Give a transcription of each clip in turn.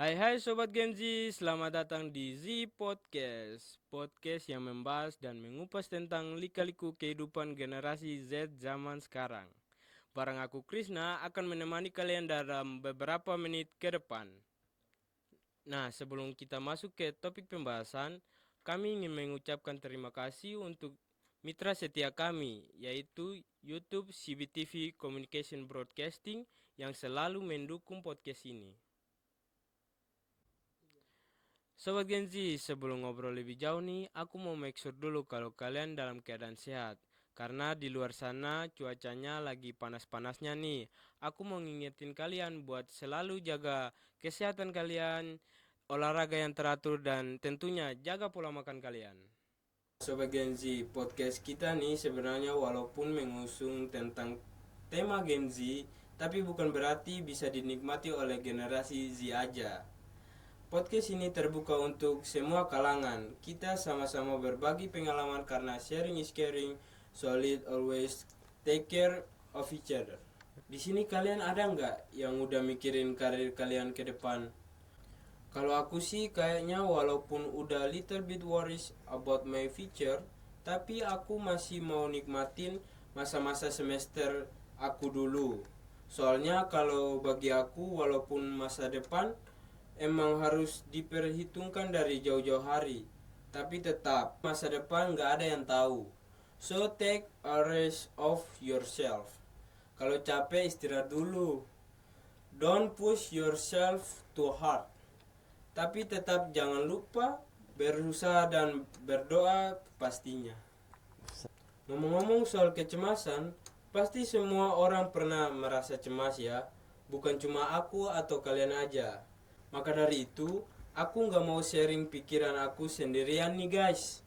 Hai Sobat Gen Z, selamat datang di Z Podcast. Podcast yang membahas dan mengupas tentang lika-liku kehidupan generasi Z zaman sekarang. Barang aku Krisna akan menemani kalian dalam beberapa menit ke depan. Nah, sebelum kita masuk ke topik pembahasan, kami ingin mengucapkan terima kasih untuk mitra setia kami, yaitu YouTube CBTV Communication Broadcasting yang selalu mendukung podcast ini. Sobat Gen Z, sebelum ngobrol lebih jauh nih, aku mau make sure dulu kalau kalian dalam keadaan sehat. Karena di luar sana cuacanya lagi panas-panasnya nih. Aku mau ngingetin kalian buat selalu jaga kesehatan kalian, olahraga yang teratur, dan tentunya jaga pola makan kalian. Sobat Gen Z, podcast kita nih sebenarnya walaupun mengusung tentang tema Gen Z, tapi bukan berarti bisa dinikmati oleh generasi Z aja. Podcast ini terbuka untuk semua kalangan. Kita sama-sama berbagi pengalaman karena sharing is caring. So let's always take care of each other. Di sini kalian ada nggak yang udah mikirin karir kalian ke depan? Kalau aku sih kayaknya walaupun udah little bit worries about my future, tapi aku masih mau nikmatin masa-masa semester aku dulu. Soalnya kalau bagi aku walaupun masa depan emang harus diperhitungkan dari jauh-jauh hari, tapi tetap masa depan nggak ada yang tahu. So take a rest of yourself. Kalau capek istirahat dulu. Don't push yourself too hard. Tapi tetap jangan lupa berusaha dan berdoa pastinya. Ngomong-ngomong soal kecemasan, pasti semua orang pernah merasa cemas ya. Bukan cuma aku atau kalian aja. Maka dari itu, aku nggak mau sharing pikiran aku sendirian nih guys.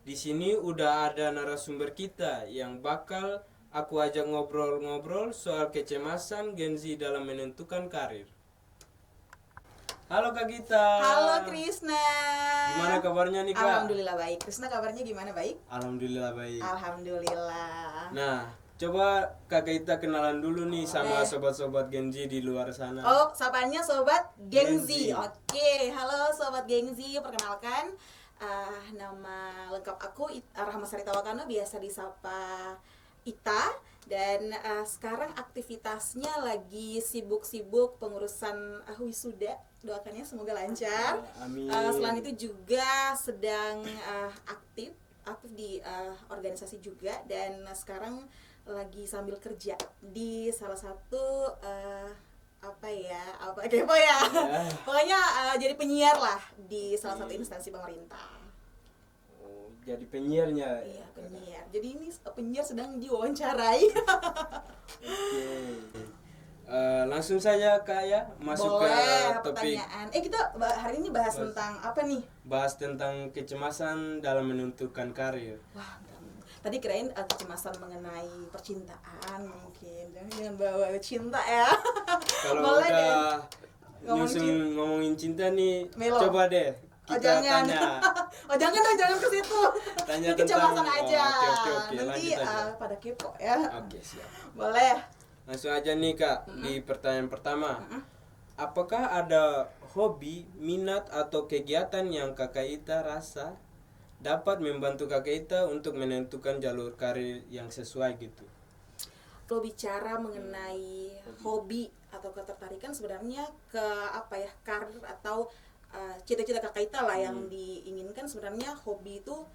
Di sini udah ada narasumber kita yang bakal aku ajak ngobrol-ngobrol soal kecemasan Gen Z dalam menentukan karir. Halo Kak Gita. Halo Krisna. Gimana kabarnya nih Kak? Alhamdulillah baik. Krisna kabarnya gimana, baik? Alhamdulillah baik. Alhamdulillah. Nah, coba Kak Gita kenalan dulu nih sama sobat-sobat Gen Z di luar sana. Oh, sapanya sobat Geng Gen Z. Z. Oke, halo sobat Geng Z. Perkenalkan, nama lengkap aku Rahma Sari Tawakana, biasa disapa Ita. Dan sekarang aktivitasnya lagi sibuk-sibuk pengurusan wisuda. Doakannya semoga lancar. Amin. Selain itu juga sedang aktif di organisasi juga, dan sekarang lagi sambil kerja di salah satu kepo ya. Pokoknya jadi penyiar lah di salah satu instansi pemerintah. Oh, jadi penyiarnya. Iya, penyiar. Jadi ini penyiar sedang diwawancarai. Oke. Langsung saja Kak ya masuk Boleh, ke topik. pertanyaan. Kita hari ini bahas tentang apa nih? Bahas tentang kecemasan dalam menentukan karir. Wah, tadi kirain kecemasan mengenai percintaan mungkin. Jangan bawa cinta ya. Kalau Boleh deh. udah ngomongin cinta nih, Melo. coba deh kita jangan. tanya. jangan ke situ. Tanya Ini kecemasan tentang- aja. Oke, Nanti lanjut aja. pada kepo ya. Oke, siap. Boleh. Langsung aja nih Kak, di pertanyaan pertama. Apakah ada hobi, minat atau kegiatan yang Kakak Ita rasa dapat membantu Kakak Ita untuk menentukan jalur karir yang sesuai gitu? Kalau bicara mengenai hobi atau ketertarikan, sebenarnya ke karir atau cita-cita Kakak Ita lah yang diinginkan, sebenarnya hobi itu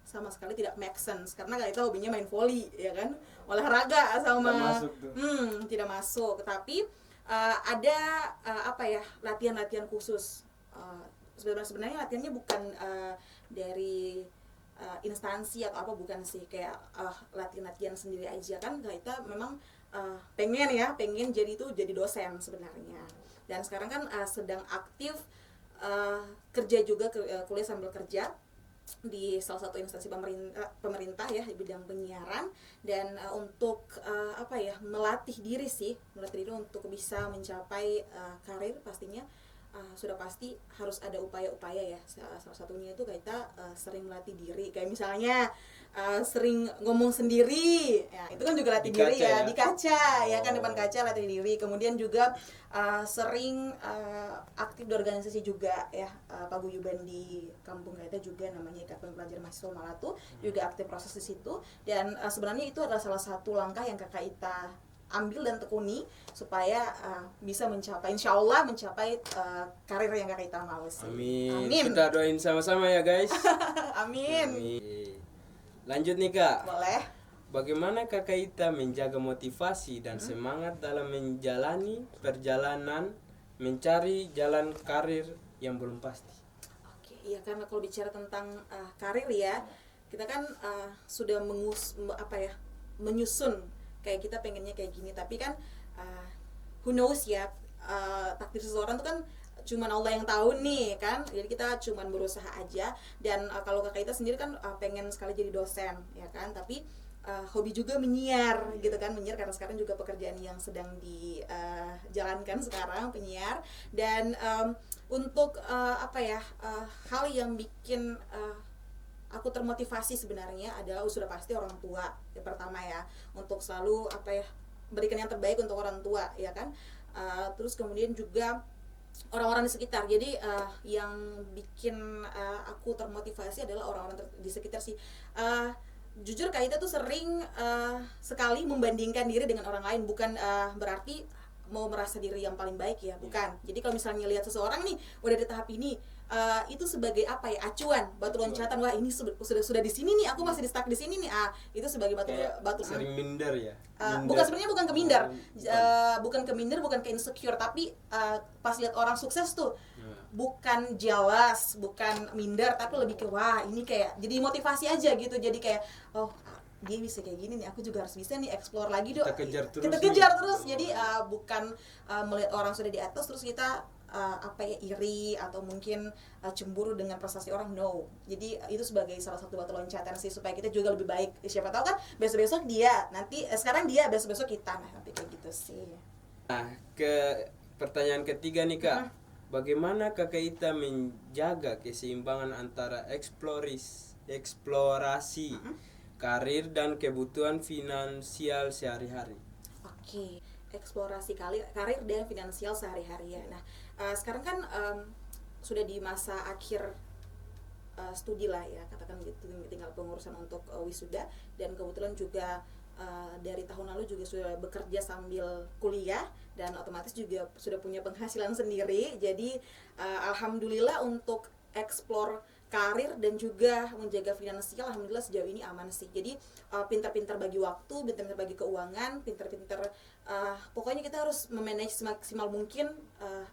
sama sekali tidak make sense, karena Kak Ita hobinya main volley, ya kan, olahraga sama Tidak masuk tuh. Tidak masuk. Tapi ada latihan-latihan khusus. Sebenarnya latihannya bukan dari instansi atau apa, bukan sih, kayak latihan-latihan sendiri aja kan. Kita memang pengen jadi dosen sebenarnya, dan sekarang kan sedang aktif kerja juga, kuliah sambil kerja di salah satu instansi pemerintah ya, di bidang penyiaran. Dan untuk melatih diri untuk bisa mencapai karir, pastinya sudah pasti harus ada upaya-upaya ya. Salah satunya itu kita sering melatih diri, kayak misalnya sering ngomong sendiri, ya itu kan juga latih Di diri kaca ya, ya? di kaca ya kan, Oh. depan kaca latih diri. Kemudian juga sering aktif di organisasi juga ya, paguyuban di kampung kita juga namanya Ikatan Pelajar Mahasiswa Malatu, juga aktif proses di situ. Dan sebenarnya itu adalah salah satu langkah yang Kakak Ita ambil dan tekuni supaya bisa mencapai, insya Allah mencapai karir yang Kakak Ita mau sih. Amin. Amin. Kita doain sama-sama ya guys. Amin. Amin. Lanjut nih Kak. Boleh. Bagaimana Kakak Ita menjaga motivasi dan semangat dalam menjalani perjalanan mencari jalan karir yang belum pasti? Oke, iya, karena kalau bicara tentang karir ya, kita kan sudah menyusun kayak kita pengennya kayak gini, tapi kan who knows ya, takdir seseorang tuh kan cuman Allah yang tahu nih kan. Jadi kita cuman berusaha aja. Dan kalau Kakak Ita sendiri kan pengen sekali jadi dosen ya kan, tapi hobi juga menyiar gitu kan, menyiar karena sekarang juga pekerjaan yang sedang dijalankan sekarang, penyiar. Dan untuk hal yang bikin aku termotivasi sebenarnya adalah sudah pasti orang tua yang pertama ya, untuk selalu berikan yang terbaik untuk orang tua ya kan. Terus kemudian juga orang-orang di sekitar. Jadi yang bikin aku termotivasi adalah orang-orang di sekitar sih. Jujur Kak Ita tuh sering sekali membandingkan diri dengan orang lain. Bukan berarti mau merasa diri yang paling baik ya, bukan. Jadi kalau misalnya lihat seseorang nih udah di tahap ini, itu sebagai acuan, batu loncatan. Wah, ini sudah di sini nih, aku masih stuck di sini nih. Itu sebagai batu Sering minder ya? bukan, sebenarnya bukan keminder, bukan ke insecure, tapi pas lihat orang sukses tuh bukan jealous, bukan minder, tapi lebih ke wah ini kayak jadi motivasi aja gitu. Jadi kayak oh, dia bisa kayak gini nih, aku juga harus bisa nih, explore lagi dong. Kita kejar terus. Jadi bukan melihat orang sudah di atas terus kita iri atau mungkin cemburu dengan prestasi orang, no. Jadi itu sebagai salah satu batu loncatan sih, supaya kita juga lebih baik. Siapa tahu kan besok-besok dia, nanti sekarang dia, besok-besok kita, nah nanti kayak gitu sih. Nah, ke pertanyaan ketiga nih Kak. Bagaimana Kakak Ita menjaga keseimbangan antara eksplorasi karir dan kebutuhan finansial sehari-hari? Oke, eksplorasi karir dan finansial sehari-hari ya. Nah, sekarang kan sudah di masa akhir studi lah ya, katakan gitu, tinggal pengurusan untuk wisuda. Dan kebetulan juga dari tahun lalu juga sudah bekerja sambil kuliah, dan otomatis juga sudah punya penghasilan sendiri. Jadi alhamdulillah untuk eksplor karir dan juga menjaga finansial, alhamdulillah sejauh ini aman sih. Jadi pintar-pintar bagi waktu, pintar-pintar bagi keuangan, pintar-pintar pokoknya kita harus memanage semaksimal mungkin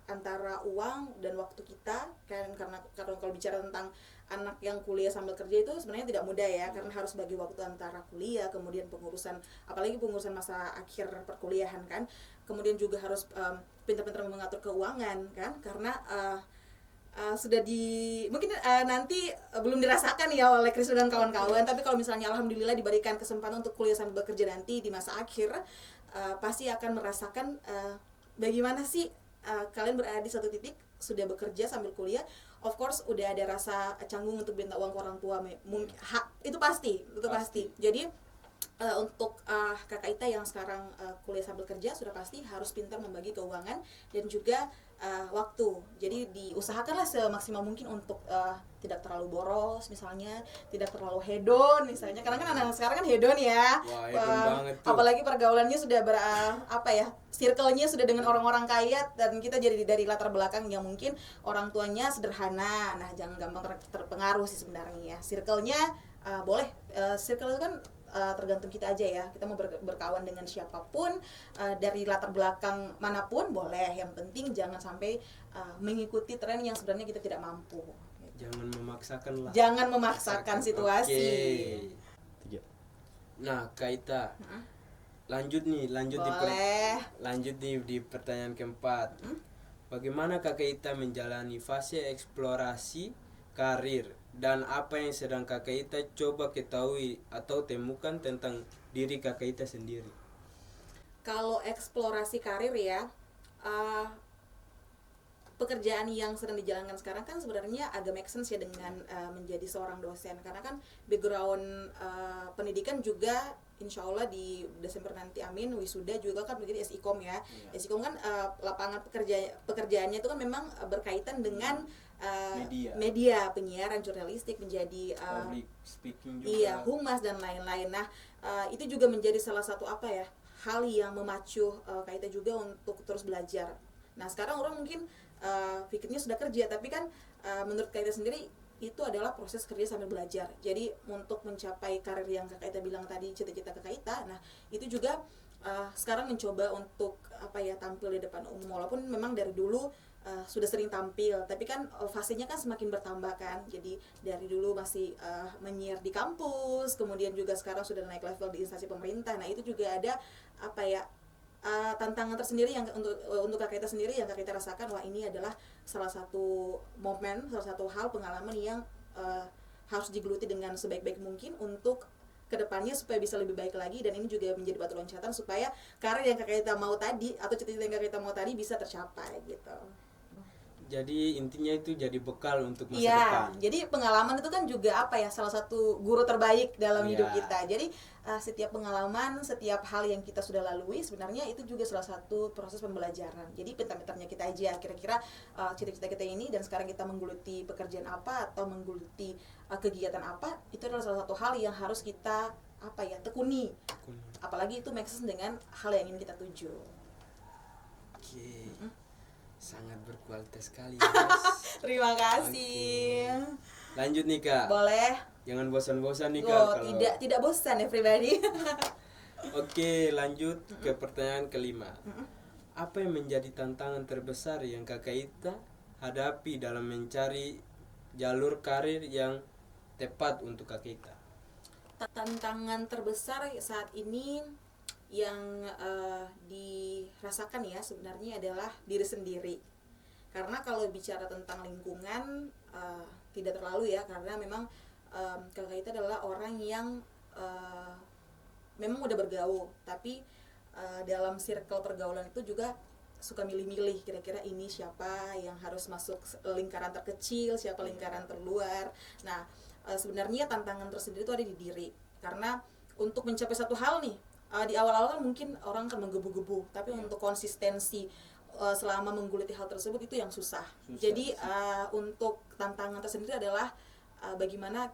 antara uang dan waktu kita kan. Karena kalau bicara tentang anak yang kuliah sambil kerja itu sebenarnya tidak mudah ya, karena harus bagi waktu antara kuliah, kemudian pengurusan, apalagi pengurusan masa akhir perkuliahan kan. Kemudian juga harus pintar-pintar mengatur keuangan kan, karena sudah mungkin nanti belum dirasakan ya oleh Chris dan kawan-kawan, tapi kalau misalnya alhamdulillah diberikan kesempatan untuk kuliah sambil bekerja nanti di masa akhir, pasti akan merasakan bagaimana sih kalian berada di satu titik sudah bekerja sambil kuliah. Of course udah ada rasa canggung untuk minta uang ke orang tua, mungkin itu pasti. Jadi untuk Kakak Ita yang sekarang kuliah sambil kerja sudah pasti harus pintar membagi keuangan dan juga waktu. Jadi diusahakanlah semaksimal mungkin untuk tidak terlalu boros misalnya, tidak terlalu hedon misalnya, karena kan anak sekarang kan hedon ya. Wah, hedon banget tuh. Apalagi pergaulannya sudah circle-nya sudah dengan orang-orang kaya, dan kita jadi dari latar belakang yang mungkin orang tuanya sederhana. Nah, jangan gampang terpengaruh sih sebenarnya. Circle-nya boleh, circle itu kan tergantung kita aja ya, kita mau berkawan dengan siapapun, dari latar belakang manapun boleh, yang penting jangan sampai mengikuti tren yang sebenarnya kita tidak mampu. Jangan memaksakan lah. Jangan memaksakan situasi. Okay. Nah, Kak Ita, lanjut di pertanyaan keempat. Bagaimana Kakak Ita menjalani fase eksplorasi karir, dan apa yang sedang Kakak Ita coba ketahui atau temukan tentang diri Kakak Ita sendiri? Kalau eksplorasi karir ya, pekerjaan yang sedang dijalankan sekarang kan sebenarnya agak make sense ya dengan menjadi seorang dosen, karena kan background pendidikan juga insya Allah di Desember nanti amin wisuda juga kan menjadi SIKOM ya. SIKOM kan lapangan pekerjaannya itu kan memang berkaitan dengan media penyiaran jurnalistik, menjadi public speaking juga. iya, humas dan lain-lain. Nah, itu juga menjadi salah satu apa ya, hal yang memacu Kaita juga untuk terus belajar. Nah, sekarang orang mungkin pikirnya sudah kerja, tapi kan menurut Kaita sendiri itu adalah proses kerja sambil belajar. Jadi untuk mencapai karir yang Kak Kaita bilang tadi, cita-cita Kak Kaita, nah itu juga sekarang mencoba untuk apa ya, tampil di depan umum, walaupun memang dari dulu sudah sering tampil, tapi kan fasenya kan semakin bertambah kan. Jadi dari dulu masih menyiar di kampus, kemudian juga sekarang sudah naik level di instansi pemerintah. Nah itu juga ada apa ya, tantangan tersendiri yang untuk Kak Kaita sendiri yang Kak Kaita rasakan, wah ini adalah salah satu momen, salah satu hal pengalaman yang harus digeluti dengan sebaik-baik mungkin untuk kedepannya supaya bisa lebih baik lagi, dan ini juga menjadi batu loncatan supaya karir yang Kak Kaita mau tadi atau cita-cita yang Kak Kaita mau tadi bisa tercapai gitu. Jadi intinya itu jadi bekal untuk masa Iya, depan. jadi pengalaman itu kan juga apa ya, salah satu guru terbaik dalam hidup Iya. kita. Jadi setiap pengalaman, setiap hal yang kita sudah lalui sebenarnya itu juga salah satu proses pembelajaran. Jadi pintar-pintarnya kita aja kira-kira cita-cita kita ini, dan sekarang kita menggeluti pekerjaan apa atau menggeluti kegiatan apa, itu adalah salah satu hal yang harus kita apa ya, tekuni. Apalagi itu make sense dengan hal yang ingin kita tuju. Oke. Sangat berkualitas sekali, guys. Terima kasih. Lanjut nih Kak. Boleh. Jangan bosan-bosan nih Kak. Oh, tidak bosan ya pribadi. Oke, lanjut ke pertanyaan kelima. Apa yang menjadi tantangan terbesar yang Kak Kaita hadapi dalam mencari jalur karir yang tepat untuk Kak Kaita? Tantangan terbesar saat ini yang dirasakan ya sebenarnya adalah diri sendiri. Karena kalau bicara tentang lingkungan tidak terlalu ya, karena memang Kak Kaita adalah orang yang memang udah bergaul, tapi dalam circle pergaulan itu juga suka milih-milih kira-kira ini siapa yang harus masuk lingkaran terkecil, siapa lingkaran terluar. Nah, sebenarnya tantangan tersendiri itu ada di diri. Karena untuk mencapai satu hal nih, di awal-awal kan mungkin orang akan menggebu-gebu, tapi untuk konsistensi selama menggeluti hal tersebut itu yang susah. Jadi untuk tantangan tersendiri adalah bagaimana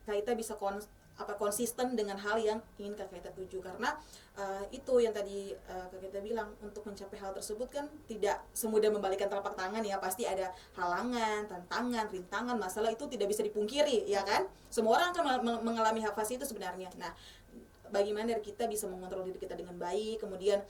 Kaita bisa konsisten dengan hal yang ingin Kak Kaita tuju. Karena itu yang tadi Kak Kaita bilang, untuk mencapai hal tersebut kan tidak semudah membalikan telapak tangan ya, pasti ada halangan, tantangan, rintangan, masalah, itu tidak bisa dipungkiri ya kan. Semua orang akan mengalami fase itu sebenarnya. Nah, bagaimana kita bisa mengontrol diri kita dengan baik, kemudian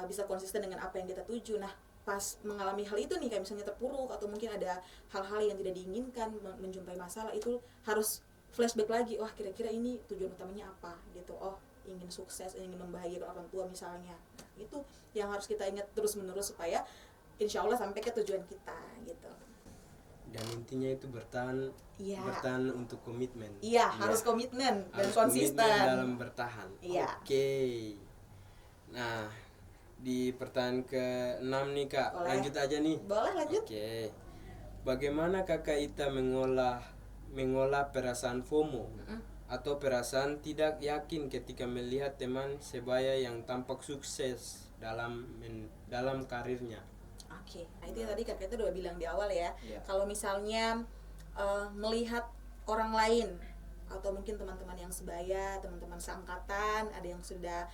bisa konsisten dengan apa yang kita tuju. Nah, pas mengalami hal itu nih, kayak misalnya terpuruk atau mungkin ada hal-hal yang tidak diinginkan, menjumpai masalah, itu harus flashback lagi, wah kira-kira ini tujuan utamanya apa gitu. Oh, ingin sukses, ingin membahagiakan orang tua misalnya. Nah, itu yang harus kita ingat terus-menerus supaya insya Allah sampai ke tujuan kita gitu. Dan intinya itu bertahan untuk komitmen. Iya, harus komitmen dan harus konsisten komitmen dalam bertahan. Iya. Oke. Nah, di pertanyaan ke-6 nih Kak. Boleh. Lanjut aja nih. Boleh lanjut. Oke. Bagaimana Kak Kaita mengolah perasaan FOMO atau perasaan tidak yakin ketika melihat teman sebaya yang tampak sukses dalam karirnya? Oke, nah itu yang tadi Kak Kaita udah bilang di awal ya. Kalau misalnya melihat orang lain atau mungkin teman-teman yang sebaya, teman-teman seangkatan, ada yang sudah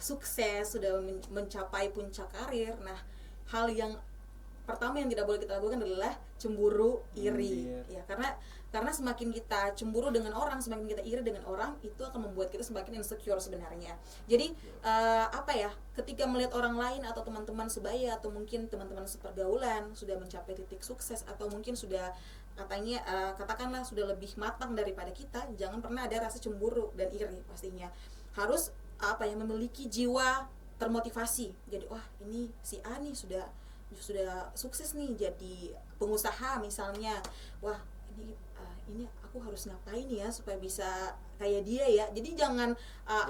sukses, sudah mencapai puncak karir. Nah, hal yang pertama yang tidak boleh kita lakukan adalah cemburu, iri. Ya, karena semakin kita cemburu dengan orang, semakin kita iri dengan orang, itu akan membuat kita semakin insecure sebenarnya. Jadi ketika melihat orang lain atau teman-teman sebaya atau mungkin teman-teman sepergaulan sudah mencapai titik sukses atau mungkin sudah katakanlah sudah lebih matang daripada kita, jangan pernah ada rasa cemburu dan iri. Pastinya harus memiliki jiwa termotivasi. Jadi wah, ini si A nih sudah sukses nih jadi pengusaha misalnya. Wah, ini aku harus ngapain ya supaya bisa kayak dia ya. Jadi jangan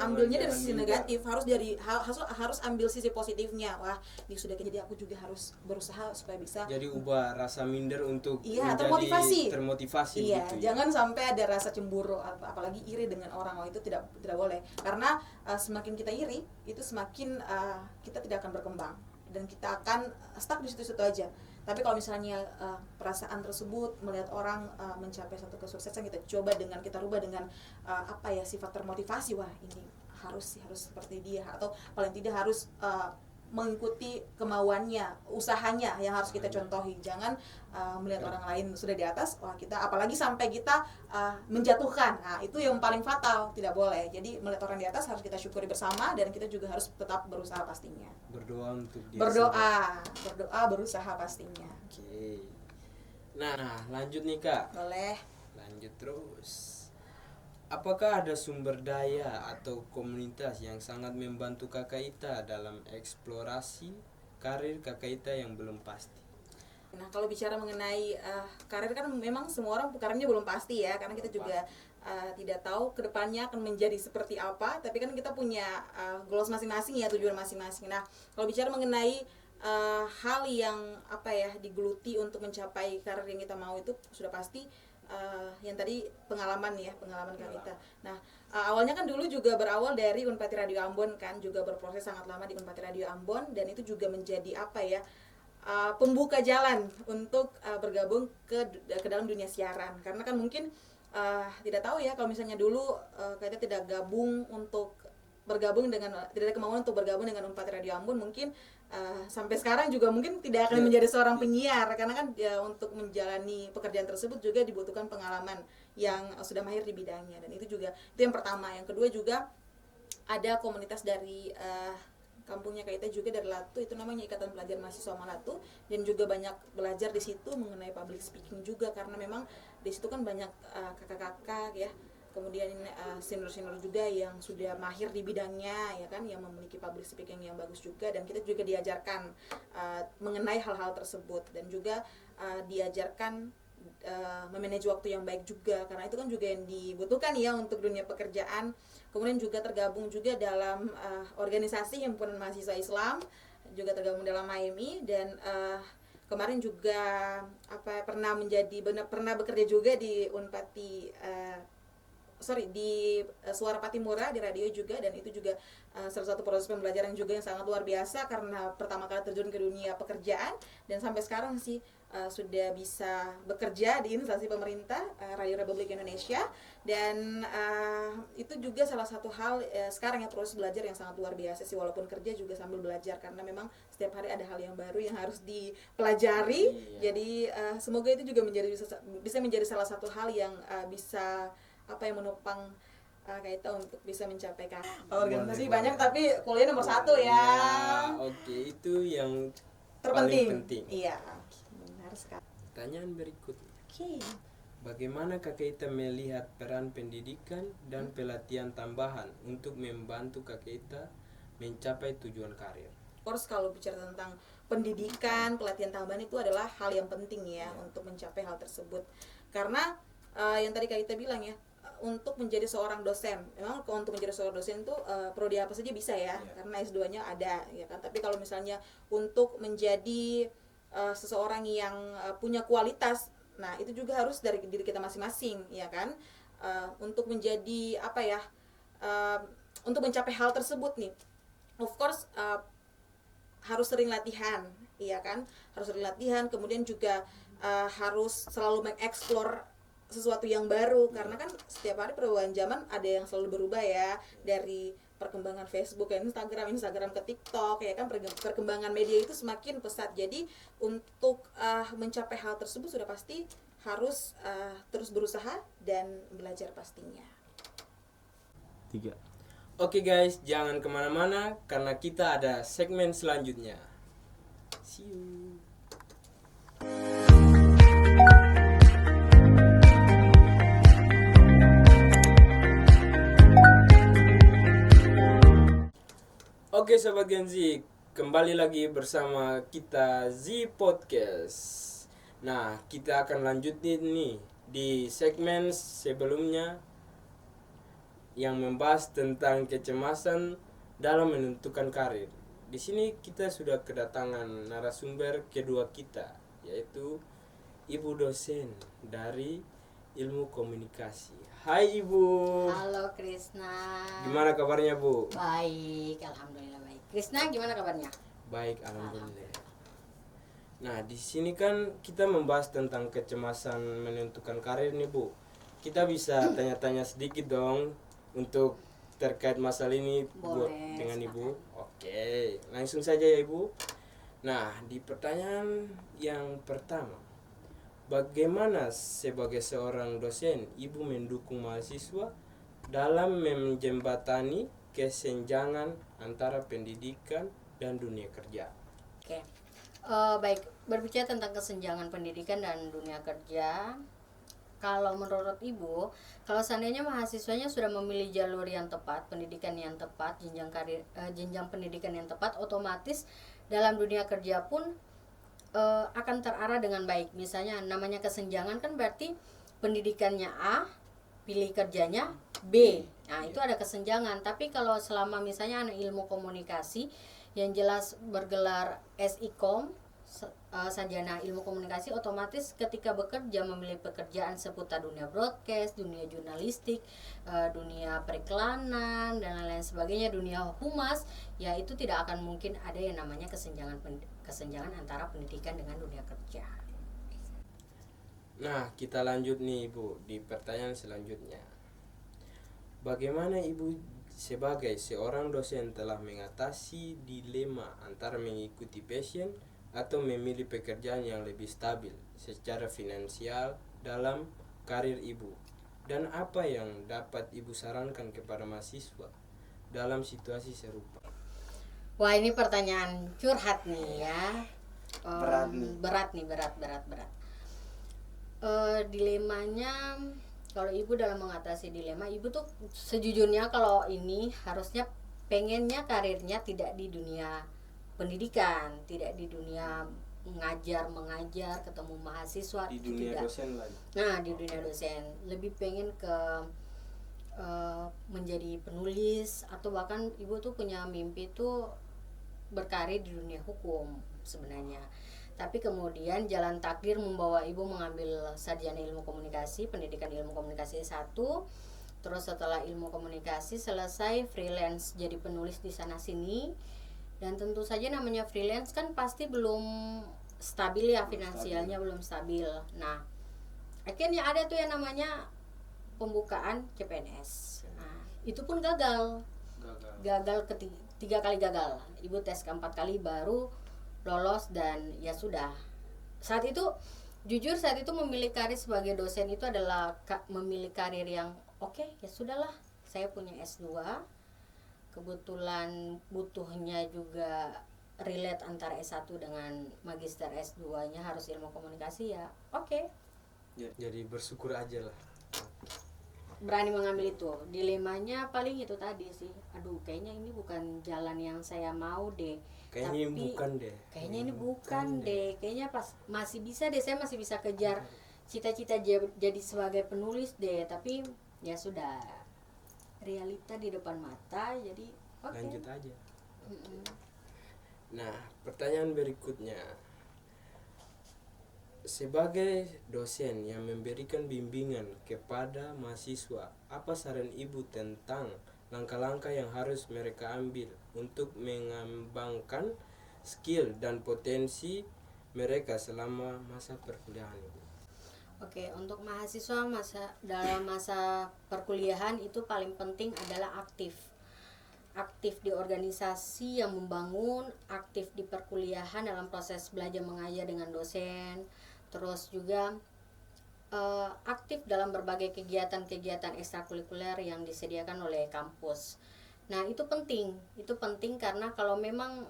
ambilnya dari sisi negatif, harus ambil sisi positifnya. Wah, dia sudah kayak, jadi aku juga harus berusaha supaya bisa. Jadi ubah rasa minder untuk Iya, menjadi termotivasi. gitu Iya, ya. jangan sampai ada rasa cemburu apalagi iri dengan orang. Oh, itu tidak boleh. Karena semakin kita iri, itu semakin kita tidak akan berkembang dan kita akan stuck di situ-situ aja. Tapi kalau misalnya perasaan tersebut melihat orang mencapai satu kesuksesan, kita rubah dengan sifat termotivasi. Wah, ini harus seperti dia, atau paling tidak harus mengikuti kemauannya, usahanya yang harus kita contohi. Jangan melihat orang lain sudah di atas, wah kita, apalagi sampai kita menjatuhkan. Nah, itu yang paling fatal, tidak boleh. Jadi melihat orang di atas harus kita syukuri bersama, dan kita juga harus tetap berusaha pastinya. Berdoa untuk dia. Berdoa, berusaha pastinya. Oke. Nah, lanjut nih Kak. Boleh. Lanjut terus. Apakah ada sumber daya atau komunitas yang sangat membantu Kakak Ita dalam eksplorasi karir Kakak Ita yang belum pasti? Nah, kalau bicara mengenai karir, kan memang semua orang karirnya belum pasti ya, karena kita juga tidak tahu kedepannya akan menjadi seperti apa. Tapi kan kita punya goals masing-masing ya, tujuan masing-masing. Nah, kalau bicara mengenai hal yang digeluti untuk mencapai karir yang kita mau, itu sudah pasti yang tadi pengalaman Kak Ita. Nah, awalnya kan dulu juga berawal dari Unpati Radio Ambon kan, juga berproses sangat lama di Unpati Radio Ambon, dan itu juga menjadi pembuka jalan untuk bergabung ke dalam dunia siaran. Karena kan mungkin tidak tahu ya, kalau misalnya dulu kita tidak ada kemauan untuk bergabung dengan Unpati Radio Ambon, mungkin sampai sekarang juga mungkin tidak akan menjadi seorang penyiar, karena kan untuk menjalani pekerjaan tersebut juga dibutuhkan pengalaman yang sudah mahir di bidangnya. Dan itu yang pertama. Yang kedua juga ada komunitas dari kampungnya Kak Ita juga, dari Latu, itu namanya Ikatan Pelajar Mahasiswa Malatu, dan juga banyak belajar di situ mengenai public speaking juga, karena memang di situ kan banyak kakak-kakak ya, kemudian senior-senior juga yang sudah mahir di bidangnya ya kan, yang memiliki public speaking yang bagus juga, dan kita juga diajarkan mengenai hal-hal tersebut, dan juga diajarkan memanage waktu yang baik juga, karena itu kan juga yang dibutuhkan ya untuk dunia pekerjaan. Kemudian juga tergabung juga dalam organisasi Himpunan Mahasiswa Islam, juga tergabung dalam HMI, dan kemarin juga pernah bekerja juga di di Suara Patimura di radio juga, dan itu juga salah satu proses pembelajaran juga yang sangat luar biasa, karena pertama kali terjun ke dunia pekerjaan, dan sampai sekarang sih sudah bisa bekerja di instansi pemerintah, Radio Republik Indonesia, dan itu juga salah satu hal sekarang ya, proses belajar yang sangat luar biasa sih, walaupun kerja juga sambil belajar, karena memang setiap hari ada hal yang baru yang harus dipelajari. Jadi semoga itu juga bisa menjadi salah satu hal yang bisa yang menopang kita untuk bisa mencapai organisasi banyak, tapi kuliah nomor satu ya. Oke, itu yang terpenting. Paling penting. Iya, benar sekali. Pertanyaan berikutnya. Oke. Bagaimana Kakak Ita melihat peran pendidikan dan pelatihan tambahan untuk membantu Kakak Ita mencapai tujuan karir? Course, kalau bicara tentang pendidikan, pelatihan tambahan itu adalah hal yang penting ya untuk mencapai hal tersebut. Karena yang tadi Kak Ita bilang ya, untuk menjadi seorang dosen, memang untuk menjadi seorang dosen itu prodi apa saja bisa ya, karena S2-nya ada ya kan. Tapi kalau misalnya untuk menjadi seseorang yang punya kualitas, nah itu juga harus dari diri kita masing-masing ya kan. Untuk menjadi untuk mencapai hal tersebut nih, of course harus sering latihan, iya kan, harus sering latihan. Kemudian juga harus selalu mengeksplor sesuatu yang baru, karena kan setiap hari perubahan zaman ada yang selalu berubah ya, dari perkembangan Facebook ke Instagram ke TikTok ya kan, perkembangan media itu semakin pesat. Jadi untuk mencapai hal tersebut sudah pasti harus terus berusaha dan belajar pastinya. 3. Oke guys, jangan kemana-mana karena kita ada segmen selanjutnya. See you. Oke Sobat Gen Z, kembali lagi bersama kita Z Podcast. Nah, kita akan lanjutin nih di segmen sebelumnya yang membahas tentang kecemasan dalam menentukan karir. Di sini kita sudah kedatangan narasumber kedua kita, yaitu Ibu dosen dari Ilmu Komunikasi. Hai Ibu. Halo Krisna. Gimana kabarnya Bu? Baik, alhamdulillah baik. Krisna gimana kabarnya? Baik, alhamdulillah. Nah, di sini kan kita membahas tentang kecemasan menentukan karir nih Bu. Kita bisa tanya-tanya sedikit dong untuk terkait masalah ini buat Boleh, dengan silakan. Ibu. Oke, langsung saja ya Ibu. Nah, di pertanyaan yang pertama, bagaimana sebagai seorang dosen Ibu mendukung mahasiswa dalam menjembatani kesenjangan antara pendidikan dan dunia kerja? Oke. Baik, berbicara tentang kesenjangan pendidikan dan dunia kerja. Kalau menurut Ibu, kalau seandainya mahasiswanya sudah memilih jalur yang tepat, pendidikan yang tepat, jenjang pendidikan yang tepat, otomatis dalam dunia kerja pun akan terarah dengan baik. Misalnya namanya kesenjangan kan berarti pendidikannya A, pilih kerjanya B. Nah, itu ada kesenjangan. Tapi kalau selama misalnya anak ilmu komunikasi yang jelas bergelar SIKOM, sarjana ilmu komunikasi, otomatis ketika bekerja memilih pekerjaan seputar dunia broadcast, dunia jurnalistik, dunia periklanan dan lain-lain sebagainya, dunia humas, ya itu tidak akan mungkin ada yang namanya kesenjangan antara pendidikan dengan dunia kerja. Nah, kita lanjut nih Ibu di pertanyaan selanjutnya. Bagaimana Ibu sebagai seorang dosen telah mengatasi dilema antara mengikuti passion atau memilih pekerjaan yang lebih stabil secara finansial dalam karir Ibu? Dan apa yang dapat Ibu sarankan kepada mahasiswa dalam situasi serupa? Wah, ini pertanyaan curhat nih ya. Berat nih. Berat. Dilemanya, kalau Ibu dalam mengatasi dilema, Ibu tuh sejujurnya kalau ini harusnya pengennya karirnya tidak di dunia pendidikan, tidak di dunia mengajar, ketemu mahasiswa, Di itu dunia tidak. dosen lagi. Nah, di dunia dosen lebih pengen ke menjadi penulis, atau bahkan Ibu tuh punya mimpi tuh berkarir di dunia hukum sebenarnya. Tapi kemudian jalan takdir membawa Ibu mengambil sarjana ilmu komunikasi, pendidikan ilmu komunikasi 1. Terus setelah ilmu komunikasi selesai, freelance jadi penulis di sana sini. Dan tentu saja namanya freelance kan pasti belum stabil ya, finansialnya belum stabil. Nah, akhirnya ada tuh yang namanya pembukaan CPNS. Nah, itu pun gagal tiga kali gagal. Ibu tes keempat kali baru lolos, dan ya sudah. Saat itu jujur, saat itu memilih karir sebagai dosen itu adalah memilih karir yang oke, ya sudahlah, saya punya S2, kebetulan butuhnya juga relate antara S1 dengan magister S2 nya harus ilmu komunikasi, ya oke. Jadi bersyukur aja lah. Berani mengambil itu. Dilemanya paling itu tadi sih, aduh kayaknya ini bukan jalan yang saya mau deh, Kayaknya ini bukan deh. kayaknya ini bukan deh, kayaknya pas masih bisa deh, saya masih bisa kejar cita-cita jadi sebagai penulis deh. Tapi ya sudah, realita di depan mata, jadi oke. Lanjut aja. Nah, pertanyaan berikutnya. Sebagai dosen yang memberikan bimbingan kepada mahasiswa, apa saran Ibu tentang langkah-langkah yang harus mereka ambil untuk mengembangkan skill dan potensi mereka selama masa perkuliahan Ibu? Oke, untuk mahasiswa dalam masa perkuliahan itu paling penting adalah aktif di organisasi yang membangun, aktif di perkuliahan dalam proses belajar mengajar dengan dosen, terus juga aktif dalam berbagai kegiatan-kegiatan ekstrakurikuler yang disediakan oleh kampus. Nah, itu penting karena kalau memang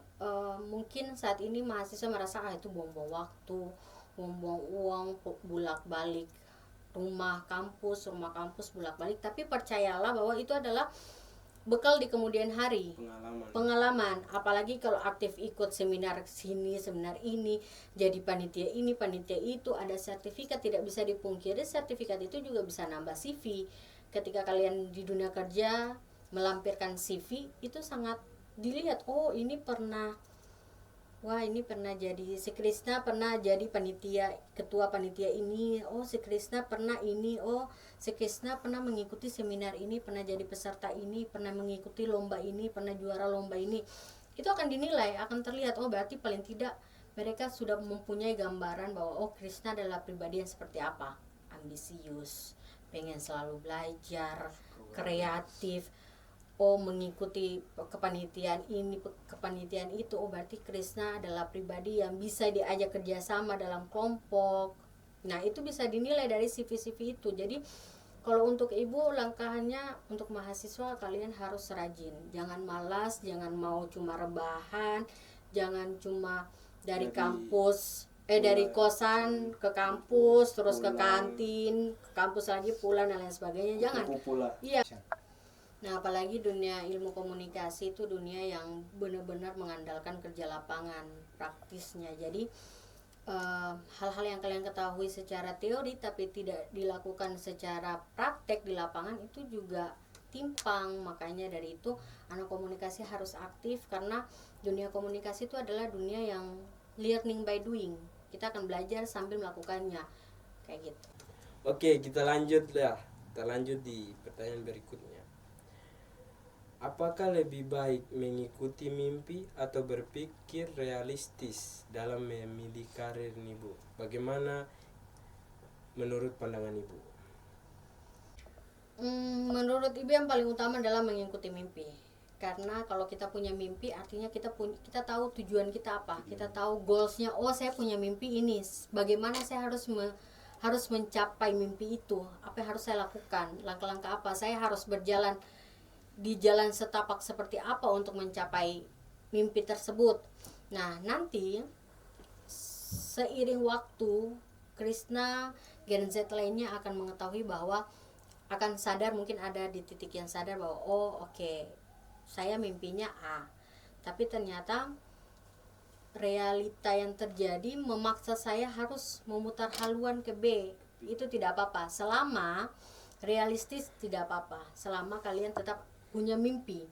mungkin saat ini mahasiswa merasa itu buang-buang waktu, buang-buang uang, bolak-balik rumah kampus bolak-balik, tapi percayalah bahwa itu adalah bekal di kemudian hari. Pengalaman. Pengalaman, apalagi kalau aktif ikut seminar sini, seminar ini, jadi panitia ini, panitia itu, ada sertifikat, tidak bisa dipungkiri sertifikat itu juga bisa nambah CV. Ketika kalian di dunia kerja melampirkan CV, itu sangat dilihat, oh ini pernah, wah ini pernah jadi, si Krisna pernah jadi panitia, ketua panitia ini, oh si Krisna pernah ini, oh si Krisna pernah mengikuti seminar ini, pernah jadi peserta ini, pernah mengikuti lomba ini, pernah juara lomba ini. Itu akan dinilai, akan terlihat, oh berarti paling tidak mereka sudah mempunyai gambaran bahwa oh Krisna adalah pribadi yang seperti apa, ambisius, pengen selalu belajar, kreatif, oh mengikuti kepanitiaan ini, kepanitiaan itu, oh berarti Krisna adalah pribadi yang bisa diajak kerjasama dalam kelompok. Nah itu bisa dinilai dari CV-CV itu. Jadi kalau untuk ibu, langkahnya untuk mahasiswa kalian harus rajin, jangan malas, jangan mau cuma rebahan, jangan cuma dari kampus dari kosan ke kampus, terus ke kantin, ke kampus lagi pulang dan lain sebagainya. Jangan. Iya. Nah, apalagi dunia ilmu komunikasi itu dunia yang benar-benar mengandalkan kerja lapangan, praktisnya. Jadi hal-hal yang kalian ketahui secara teori tapi tidak dilakukan secara praktek di lapangan itu juga timpang. Makanya dari itu anak komunikasi harus aktif, karena dunia komunikasi itu adalah dunia yang learning by doing. Kita akan belajar sambil melakukannya, kayak gitu. Oke, kita lanjut lah. Kita lanjut di pertanyaan berikutnya. Apakah lebih baik mengikuti mimpi atau berpikir realistis dalam memilih karir nih Bu? Bagaimana menurut pandangan Ibu? Menurut ibu yang paling utama adalah mengikuti mimpi. Karena kalau kita punya mimpi, artinya kita tahu tujuan kita apa, kita tahu goalsnya. Oh saya punya mimpi ini, bagaimana saya harus mencapai mimpi itu, apa yang harus saya lakukan, langkah-langkah apa, saya harus berjalan di jalan setapak seperti apa untuk mencapai mimpi tersebut. Nah nanti seiring waktu, Krisna, Gen Z lainnya akan mengetahui bahwa akan sadar, mungkin ada di titik yang sadar bahwa oh oke, saya mimpinya A, tapi ternyata realita yang terjadi memaksa saya harus memutar haluan ke B. Itu tidak apa-apa, selama realistis tidak apa-apa, selama kalian tetap punya mimpi,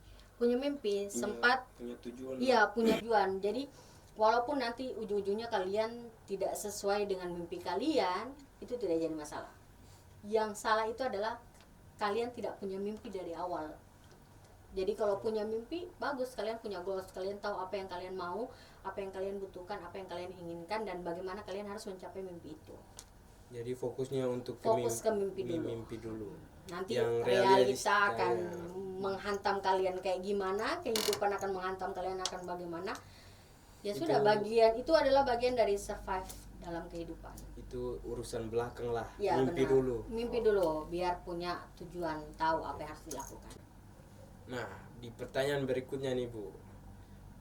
sempat punya tujuan. Iya, punya tujuan. Jadi walaupun nanti ujung-ujungnya kalian tidak sesuai dengan mimpi kalian, itu tidak jadi masalah. Yang salah itu adalah kalian tidak punya mimpi dari awal. Jadi kalau punya mimpi, bagus, kalian punya goals, kalian tahu apa yang kalian mau, apa yang kalian butuhkan, apa yang kalian inginkan, dan bagaimana kalian harus mencapai mimpi itu. Jadi fokusnya untuk Fokus ke mimpi dulu. Nanti yang realita akan menghantam kalian kayak gimana, kehidupan akan menghantam kalian akan bagaimana. Ya Itu, sudah, bagian itu adalah bagian dari survive dalam kehidupan. Itu urusan belakang lah. Ya, mimpi benar. dulu. Mimpi dulu biar punya tujuan, tahu apa yang harus dilakukan. Nah, di pertanyaan berikutnya nih Bu,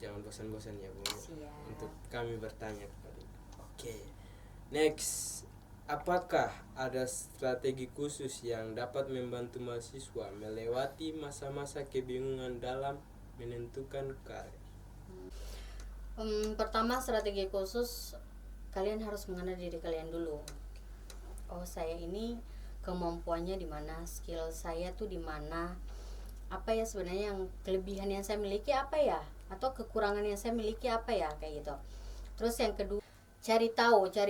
jangan bosan-bosan ya Bu. Siap. Untuk kami bertanya kepada Ibu. Oke, next, apakah ada strategi khusus yang dapat membantu mahasiswa melewati masa-masa kebingungan dalam menentukan karir? Pertama, strategi khusus, kalian harus mengenal diri kalian dulu. Oh saya ini kemampuannya di mana, skill saya tuh di mana, apa ya sebenarnya yang kelebihan yang saya miliki apa ya, atau kekurangan yang saya miliki apa ya, kayak gitu. Terus yang kedua, cari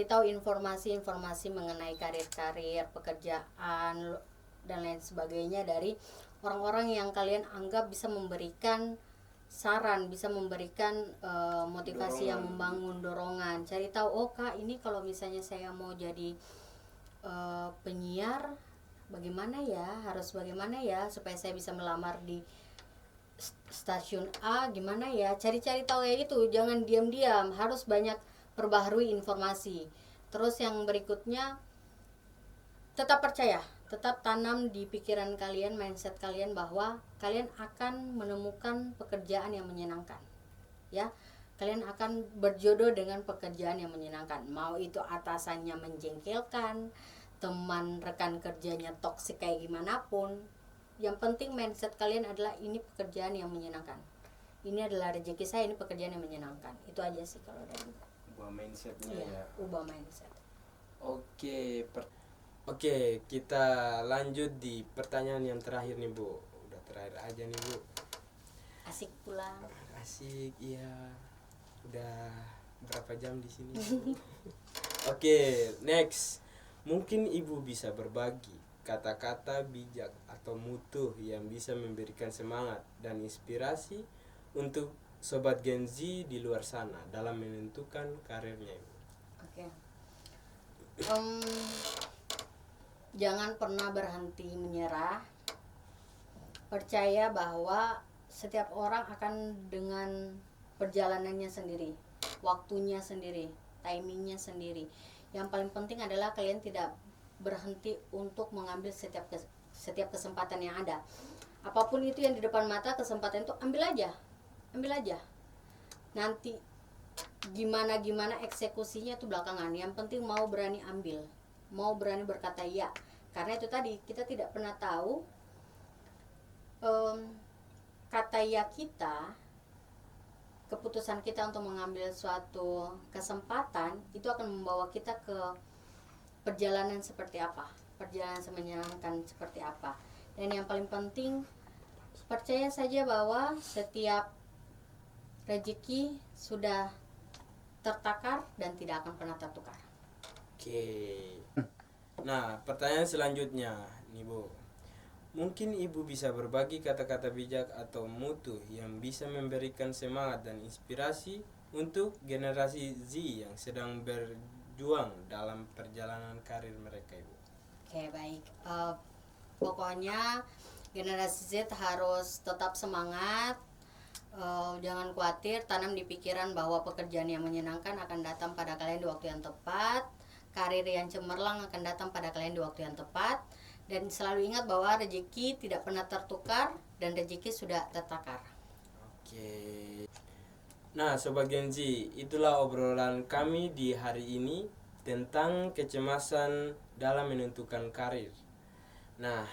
tahu informasi mengenai karir pekerjaan dan lain sebagainya dari orang-orang yang kalian anggap bisa memberikan saran, bisa memberikan motivasi yang membangun, dorongan. Cari tahu, oh Kak, ini kalau misalnya saya mau jadi penyiar, bagaimana ya, harus bagaimana ya supaya saya bisa melamar di stasiun A, gimana ya, cari-cari tahu kayak gitu. Jangan diam-diam, harus banyak perbaharui informasi. Terus yang berikutnya, tetap percaya, tetap tanam di pikiran kalian, mindset kalian bahwa kalian akan menemukan pekerjaan yang menyenangkan. Ya, kalian akan berjodoh dengan pekerjaan yang menyenangkan. Mau itu atasannya menjengkelkan, teman rekan kerjanya toksik kayak gimana pun, Yang penting mindset kalian adalah ini pekerjaan yang menyenangkan. Ini adalah rezeki saya, ini pekerjaan yang menyenangkan. Itu aja sih kalau dari Ubah mindsetnya iya, ya. ubah mindset. Oke, kita lanjut di pertanyaan yang terakhir nih Bu. Udah terakhir aja nih Bu. Asik pula. Asik, iya. Udah berapa jam di sini? Bu? Oke, next. Mungkin Ibu bisa berbagi kata-kata bijak atau mutu yang bisa memberikan semangat dan inspirasi untuk sobat Gen Z di luar sana dalam menentukan karirnya, Ibu. Oke. Jangan pernah berhenti menyerah. Percaya bahwa setiap orang akan dengan perjalanannya sendiri, waktunya sendiri, timingnya sendiri. Yang paling penting adalah kalian tidak berhenti untuk mengambil setiap kesempatan yang ada. Apapun itu yang di depan mata, kesempatan itu ambil aja. Nanti gimana eksekusinya itu belakangan. Yang penting mau berani ambil, mau berani berkata ya. Karena itu tadi, kita tidak pernah tahu kata ya kita, keputusan kita untuk mengambil suatu kesempatan itu akan membawa kita ke perjalanan seperti apa, perjalanan menyenangkan seperti apa. Dan yang paling penting, percaya saja bahwa setiap rezeki sudah tertakar dan tidak akan pernah tertukar. Oke. Nah, pertanyaan selanjutnya nih Bu. Mungkin Ibu bisa berbagi kata-kata bijak atau mutu yang bisa memberikan semangat dan inspirasi untuk generasi Z yang sedang berjuang dalam perjalanan karir mereka, Ibu. Oke, baik. Pokoknya generasi Z harus tetap semangat. Jangan khawatir, tanam di pikiran bahwa pekerjaan yang menyenangkan akan datang pada kalian di waktu yang tepat. Karir yang cemerlang akan datang pada kalian di waktu yang tepat. Dan selalu ingat bahwa rezeki tidak pernah tertukar dan rezeki sudah tertakar. Oke. Nah, Sobat Gen Z, itulah obrolan kami di hari ini tentang kecemasan dalam menentukan karir. Nah,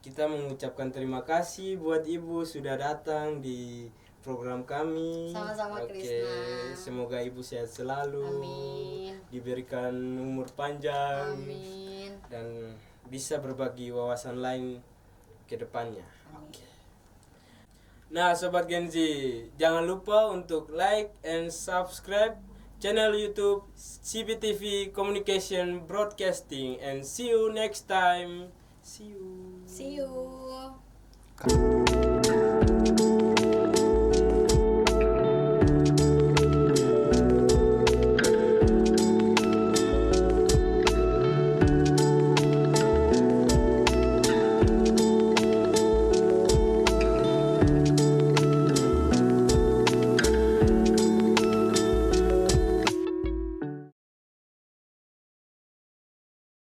kita mengucapkan terima kasih buat Ibu sudah datang di program kami. Sama-sama, Oke, Krisna. semoga Ibu sehat selalu. Amin. Diberikan umur panjang. Amin. Dan bisa berbagi wawasan lain ke depannya. Amin. Nah, Sobat Gen Z, jangan lupa untuk like and subscribe channel YouTube CBTV Communication Broadcasting, and see you next time. See you. See you.